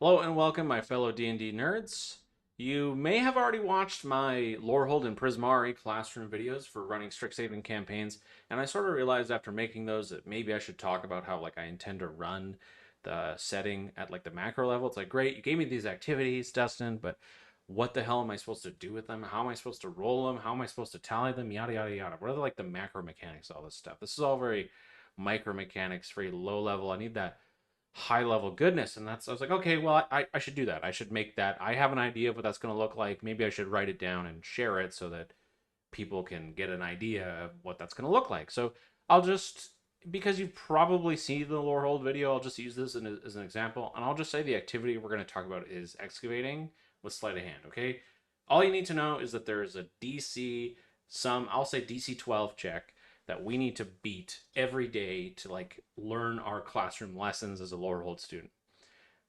Hello and welcome, my fellow D&D nerds. You may have already watched my Lorehold and Prismari classroom videos for running Strixhaven campaigns, and I sort of realized after making those that maybe I should talk about how I intend to run the setting at the macro level. It's like, great, you gave me these activities, Dustin, but what the hell am I supposed to do with them? How am I supposed to roll them? How am I supposed to tally them? Yada yada yada. What are the macro mechanics, all this stuff? This is all very micro mechanics, very low level. I need that high level goodness. And I was like, okay, well, I should do that. I should make that. I have an idea of what that's going to look like. Maybe I should write it down and share it so that people can get an idea of what that's going to look like. So I'll just, because you've probably seen the Lorehold video, I'll just use this as an example. And I'll just say the activity we're going to talk about is excavating with sleight of hand, okay? All you need to know is that there is a DC, I'll say DC 12 check that we need to beat every day to learn our classroom lessons as a Lorehold student.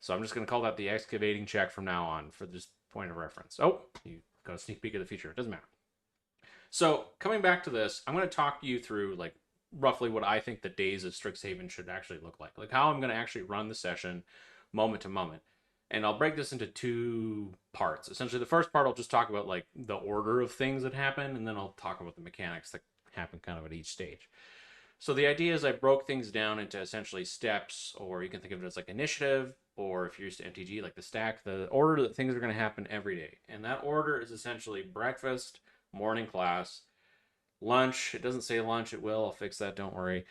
So I'm just going to call that the excavating check from now on for this point of reference. Oh, you got a sneak peek of the future. It doesn't matter. So coming back to this, I'm going to talk you through roughly what I think the days of Strixhaven should actually look like how I'm going to actually run the session moment to moment. And I'll break this into two parts. Essentially, the first part I'll just talk about the order of things that happen, and then I'll talk about the mechanics that happen kind of at each stage. So the idea is I broke things down into essentially steps, or you can think of it as initiative, or if you're used to MTG, the stack, the order that things are going to happen every day. And that order is essentially breakfast, morning class, lunch. It doesn't say lunch, it will. I'll fix that, don't worry.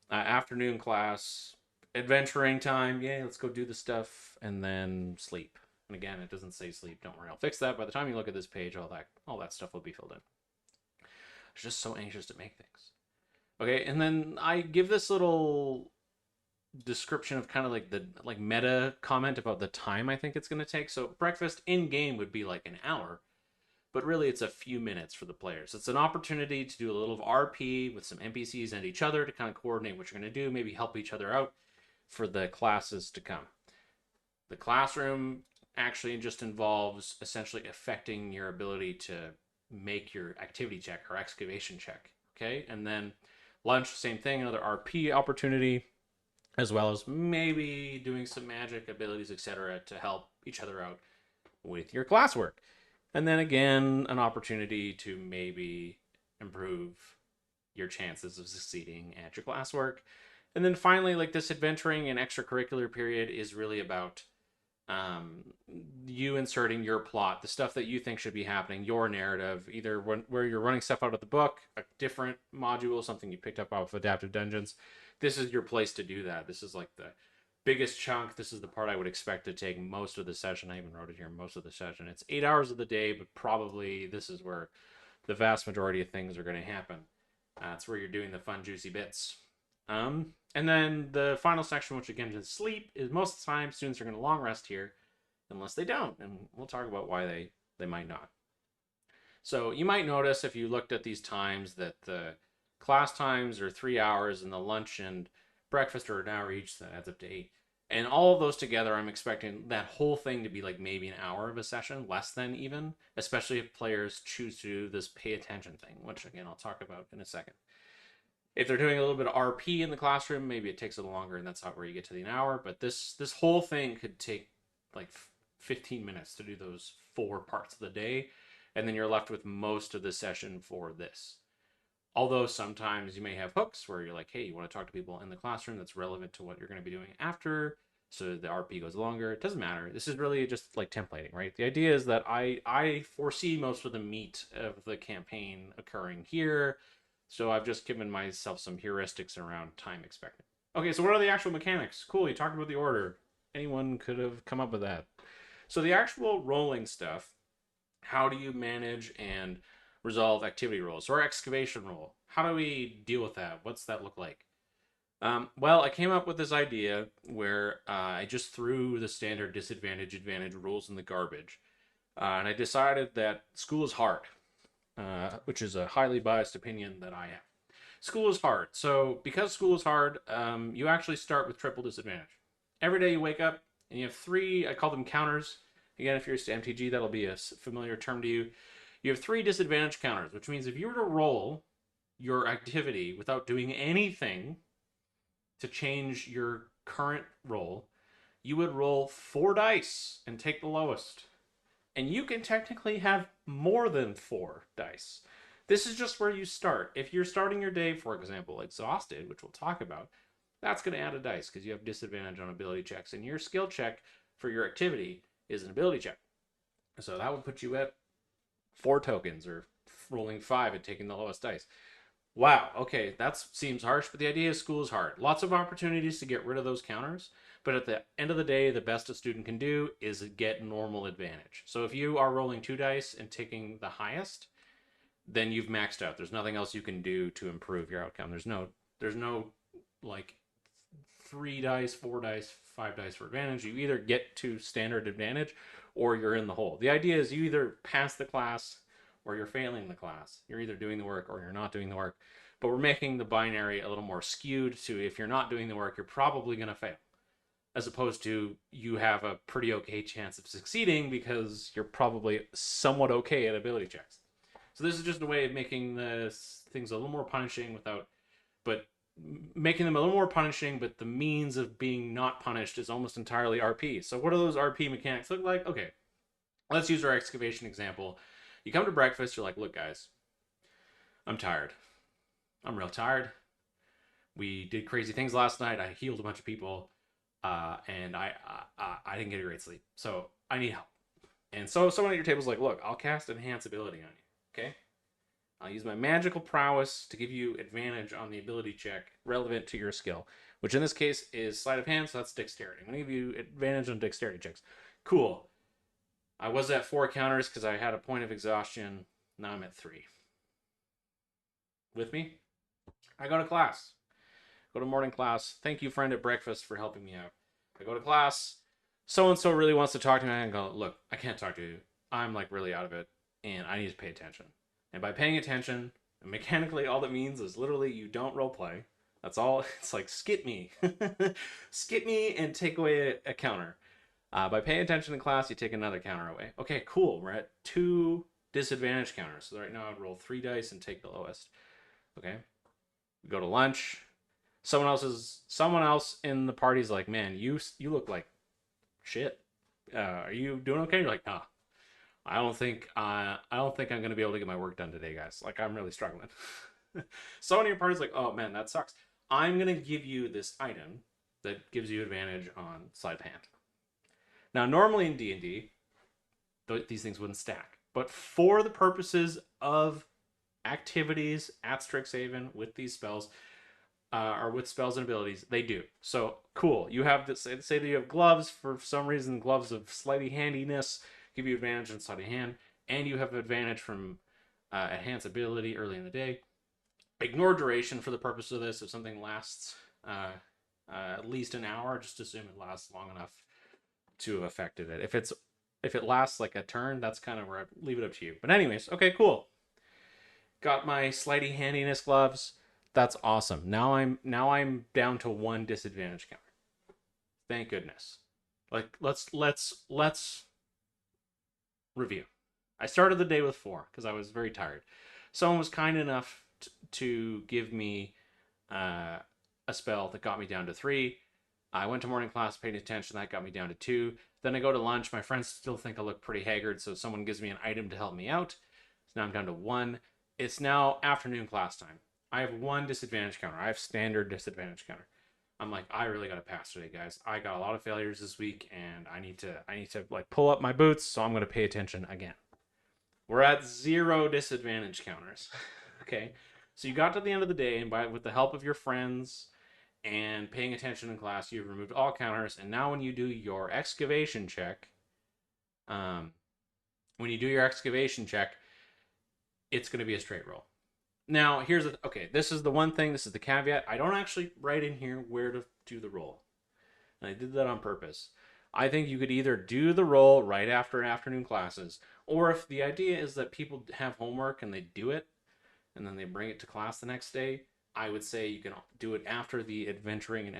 Afternoon class, adventuring time. Yeah, let's go do the stuff, and then sleep. And again, it doesn't say sleep, don't worry. I'll fix that. By the time you look at this page, all that stuff will be filled in. I was just so anxious to make things. Okay, and then I give this little description of kind of the meta comment about the time I think it's going to take. So breakfast in game would be an hour, but really it's a few minutes for the players. It's an opportunity to do a little of RP with some NPCs and each other to kind of coordinate what you're going to do, maybe help each other out for the classes to come. The classroom actually just involves essentially affecting your ability to make your activity check or excavation check. Okay, and then lunch, same thing, another RP opportunity, as well as maybe doing some magic abilities, etc., to help each other out with your classwork. And then again, an opportunity to maybe improve your chances of succeeding at your classwork. And then finally, this adventuring and extracurricular period is really about you inserting your plot, the stuff that you think should be happening, your narrative, either where you're running stuff out of the book, a different module, something you picked up off of Adaptive Dungeons. This is your place to do that. This is the biggest chunk. This is the part I would expect to take most of the session. I even wrote it here, most of the session. It's 8 hours of the day, but probably this is where the vast majority of things are going to happen. It's where you're doing the fun, juicy bits. And then the final section, which again is sleep, is most of the time students are going to long rest here unless they don't. And we'll talk about why they might not. So you might notice if you looked at these times that the class times are 3 hours and the lunch and breakfast are an hour each, so that adds up to 8. And all of those together, I'm expecting that whole thing to be maybe an hour of a session, less than even, especially if players choose to do this pay attention thing, which again, I'll talk about in a second. If they're doing a little bit of RP in the classroom, maybe it takes a little longer, and that's not where you get to the hour. But this whole thing could take 15 minutes to do those 4 parts of the day, and then you're left with most of the session for this. Although sometimes you may have hooks where you're like, hey, you want to talk to people in the classroom that's relevant to what you're going to be doing after, so the RP goes longer. It doesn't matter. This is really just templating, right? The idea is that I foresee most of the meat of the campaign occurring here, so I've just given myself some heuristics around time expected. Okay, so what are the actual mechanics? Cool, you talked about the order. Anyone could have come up with that. So the actual rolling stuff, how do you manage and resolve activity rolls or excavation roll? How do we deal with that? What's that look like? Well, I came up with this idea where I just threw the standard disadvantage advantage rules in the garbage. And I decided that school is hard, which is a highly biased opinion that I have. School is hard. So because school is hard, you actually start with triple disadvantage. Every day you wake up and you have 3, I call them counters. Again, if you're used to MTG, that'll be a familiar term to you. You have 3 disadvantage counters, which means if you were to roll your activity without doing anything to change your current roll, you would roll 4 dice and take the lowest. And you can technically have more than 4 dice. This is just where you start. If you're starting your day, for example, exhausted, which we'll talk about, that's going to add a dice because you have disadvantage on ability checks. And your skill check for your activity is an ability check. So that would put you at 4 tokens or rolling 5 and taking the lowest dice. Wow, okay, that seems harsh, but the idea is school is hard. Lots of opportunities to get rid of those counters, but at the end of the day, the best a student can do is get normal advantage. So if you are rolling 2 dice and taking the highest, then you've maxed out. There's nothing else you can do to improve your outcome. There's no like 3 dice, 4 dice, 5 dice for advantage. You either get to standard advantage or you're in the hole. The idea is you either pass the class or you're failing the class. You're either doing the work or you're not doing the work. But we're making the binary a little more skewed to if you're not doing the work, you're probably going to fail. As opposed to you have a pretty okay chance of succeeding because you're probably somewhat okay at ability checks. So this is just a way of making the things a little more punishing but making them a little more punishing, but the means of being not punished is almost entirely RP. So what do those RP mechanics look like? Okay, let's use our excavation example. You come to breakfast, you're like, look, guys, I'm tired. I'm real tired. We did crazy things last night. I healed a bunch of people, and I didn't get a great sleep. So I need help. And so someone at your table is like, look, I'll cast Enhance Ability on you, okay? I'll use my magical prowess to give you advantage on the ability check relevant to your skill, which in this case is sleight of hand, so that's dexterity. I'm going to give you advantage on dexterity checks. Cool. I was at 4 counters because I had a point of exhaustion. Now I'm at 3. With me? I go to class. Go to morning class. Thank you, friend at breakfast, for helping me out. I go to class. So-and-so really wants to talk to me. And I go, look, I can't talk to you. I'm like really out of it, and I need to pay attention. And by paying attention, mechanically, all that means is literally you don't role play. That's all. It's like skip me. Skip me and take away a counter. By paying attention in class, you take another counter away. Okay, cool. We're at 2 disadvantage counters. So right now I'd roll 3 dice and take the lowest. Okay. We go to lunch. Someone else in the party's like, man, you look like shit. Are you doing okay? You're like, nah. I don't think I'm gonna be able to get my work done today, guys. Like I'm really struggling. Someone in your party's like, oh man, that sucks. I'm gonna give you this item that gives you advantage on sleight of hand. Now, normally in D&D, these things wouldn't stack, but for the purposes of activities at Strixhaven with these spells, or with spells and abilities, they do. So cool. You have this. Say that you have gloves for some reason. Gloves of sleight handiness give you advantage on sleight of hand, and you have advantage from enhance ability early in the day. Ignore duration for the purpose of this. If something lasts at least an hour, just assume it lasts long enough to have affected it. If it lasts like a turn, that's kind of where I leave it up to you. But anyways, okay, cool. Got my sleighty handiness gloves. That's awesome. Now I'm down to 1 disadvantage counter. Thank goodness. Like let's review. I started the day with 4 because I was very tired. Someone was kind enough to give me a spell that got me down to 3. I went to morning class, paid attention. That got me down to 2. Then I go to lunch. My friends still think I look pretty haggard, so someone gives me an item to help me out. So now I'm down to 1. It's now afternoon class time. I have 1 disadvantage counter. I have standard disadvantage counter. I'm like, I really got to pass today, guys. I got a lot of failures this week, and I need to like pull up my boots, so I'm going to pay attention again. We're at 0 disadvantage counters. Okay, so you got to the end of the day, and with the help of your friends and paying attention in class, you've removed all counters. And now when you do your excavation check, it's going to be a straight roll. Now, this is the one thing, this is the caveat. I don't actually write in here where to do the roll. And I did that on purpose. I think you could either do the roll right after afternoon classes, or if the idea is that people have homework and they do it, and then they bring it to class the next day, I would say you can do it after the adventuring and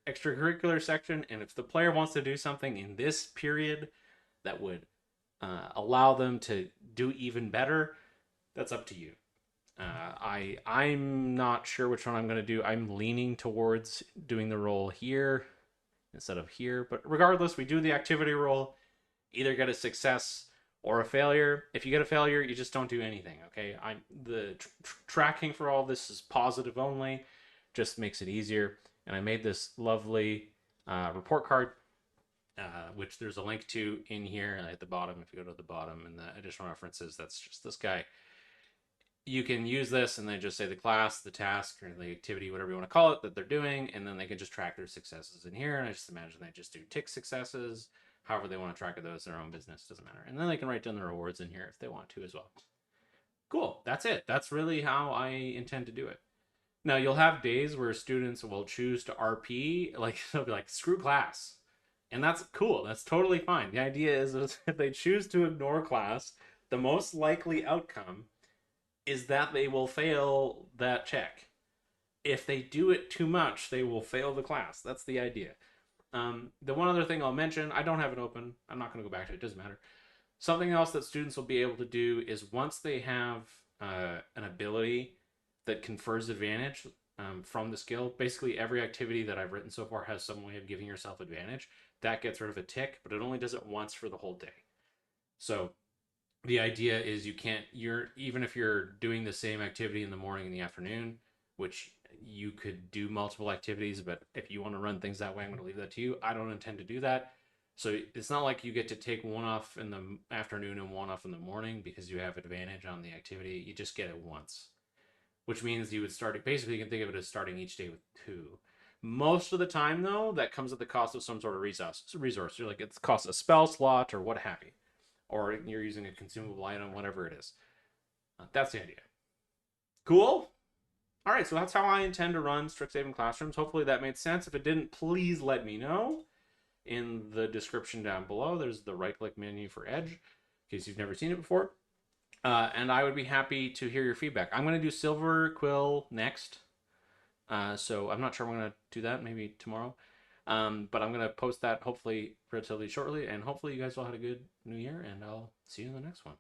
extracurricular section. And if the player wants to do something in this period that would allow them to do even better, that's up to you. I'm not sure which one I'm going to do. I'm leaning towards doing the roll here instead of here. But regardless, we do the activity roll, either get a success or a failure. If you get a failure, you just don't do anything. Okay, the tracking for all this is positive only, just makes it easier. And I made this lovely report card, which there's a link to in here at the bottom. If you go to the bottom and the additional references, that's just this guy. You can use this and then just say the class, the task, or the activity, whatever you want to call it, that they're doing, and then they can just track their successes in here. And I just imagine they just do tick successes. However they want to track those, their own business, doesn't matter. And then they can write down the rewards in here if they want to as well. Cool, that's it. That's really how I intend to do it. Now, you'll have days where students will choose to RP, like they'll be like, screw class. And that's cool. That's totally fine. The idea is if they choose to ignore class, the most likely outcome is that they will fail that check. If they do it too much, they will fail the class. That's the idea. The one other thing I'll mention, I don't have it open. I'm not going to go back to it. It doesn't matter. Something else that students will be able to do is once they have an ability that confers advantage from the skill, basically every activity that I've written so far has some way of giving yourself advantage. That gets rid of a tick, but it only does it once for the whole day. So the idea is even if you're doing the same activity in the morning and the afternoon, which you could do multiple activities, but if you want to run things that way, I'm going to leave that to you. I don't intend to do that. So it's not like you get to take one off in the afternoon and one off in the morning because you have advantage on the activity. You just get it once, which means you would start, basically you can think of it as starting each day with 2. Most of the time, though, that comes at the cost of some sort of resource. You're like, it costs a spell slot or what have you. Or you're using a consumable item, whatever it is. That's the idea. Cool? All right, so that's how I intend to run Strixhaven Classrooms. Hopefully that made sense. If it didn't, please let me know. In the description down below, there's the right-click menu for Edge, in case you've never seen it before. And I would be happy to hear your feedback. I'm going to do Silver Quill next. So I'm not sure I'm going to do that, maybe tomorrow. But I'm going to post that hopefully relatively shortly. And hopefully you guys all had a good new year. And I'll see you in the next one.